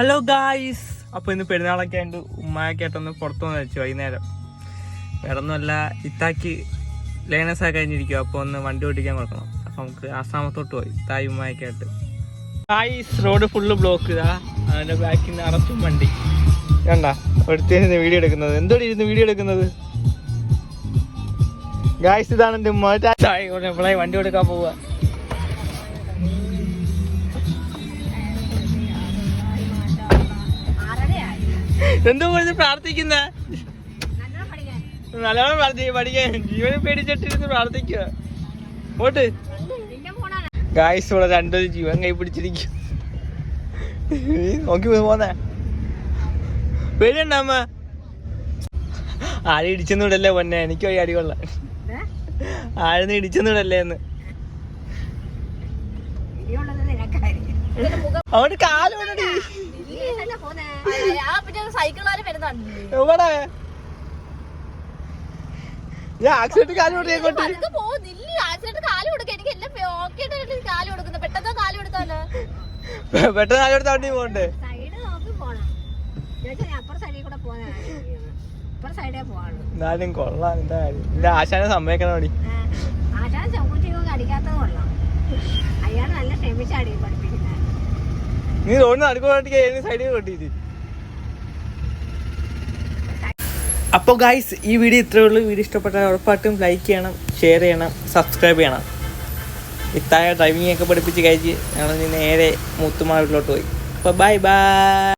Hello guys, അപ്പോൾ ഇന്ന് പെരുന്നാളൊക്കെ ആയിട്ട് ഉമ്മയൊക്കെ ആയിട്ടൊന്ന് പുറത്തു വന്ന് വെച്ചു വൈകുന്നേരം. വേറെ ഒന്നുമല്ല, ഇത്താക്ക് ലേണേഴ്സൊക്കെ കഴിഞ്ഞിരിക്കും. അപ്പോൾ ഒന്ന് വണ്ടി ഓടിക്കാൻ കൊടുക്കണം. അപ്പോൾ നമുക്ക് ആസാമത്തോട്ട് പോയി തായ് ഉമ്മയൊക്കെ ആയിട്ട്. ഗായ്സ്, റോഡ് ഫുള്ള് ബ്ലോക്ക് ഇതാ. അതിൻ്റെ ബാക്കിൽ നിന്ന് അറച്ചും വണ്ടി കണ്ട എടുത്തിരുന്ന് വീഡിയോ എടുക്കുന്നത്. എന്തോടെ ഇരുന്ന് വീഡിയോ എടുക്കുന്നത്? ഗായ്സ്, ഇതാണ് എൻ്റെ ഉമ്മ. നമ്മളെ വണ്ടി എടുക്കാൻ പോവുക. എന്തോ പറഞ്ഞ് പ്രാർത്ഥിക്കുന്ന നല്ലോണം പഠിക്കാൻ ജീവനെ പേടിച്ചിട്ടിരുന്ന് പ്രാർത്ഥിക്കുക. പോട്ട് ഗായ്സ്, ഇവിടെ രണ്ടൊരു ജീവൻ കൈ പിടിച്ചിരിക്കും. നോക്കി പോന്നേ പേടിയുണ്ട അമ്മ? ആരും ഇടിച്ചെന്നിടല്ലേ പൊന്നെ, എനിക്ക് പോയി അടികൊള്ള. ആരെന്ന് ഇടിച്ചെന്നിടല്ലേ എന്ന് അവിടെ കാലോടി എവിടെ ഞാൻ ആക്സിഡന്റ് പെട്ടെന്ന് കാലെടുത്ത വണ്ടി പോണ്ടേ? എന്നാലും കൊള്ളാം. എന്താ കാര്യം? എന്റെ ആശാനെ സമ്മതിക്കണം മതി. നീ റോഡിന് നടുക്കോട്ടി സൈഡിൽ കൊട്ടിട്ട്. അപ്പോൾ ഗൈസ്, ഈ വീഡിയോ ഇത്രയേ ഉള്ളൂ. വീഡിയോ ഇഷ്ടപ്പെട്ടാൽ ഉറപ്പായിട്ടും ലൈക്ക് ചെയ്യണം, ഷെയർ ചെയ്യണം, സബ്സ്ക്രൈബ് ചെയ്യണം. ഇത്തായ ഡ്രൈവിംഗ് ഒക്കെ പഠിപ്പിച്ച് കഴിച്ച് ഞങ്ങൾ നേരെ മുത്തുമാ വീട്ടിലോട്ട് പോയി. അപ്പോൾ ബൈ ബൈ.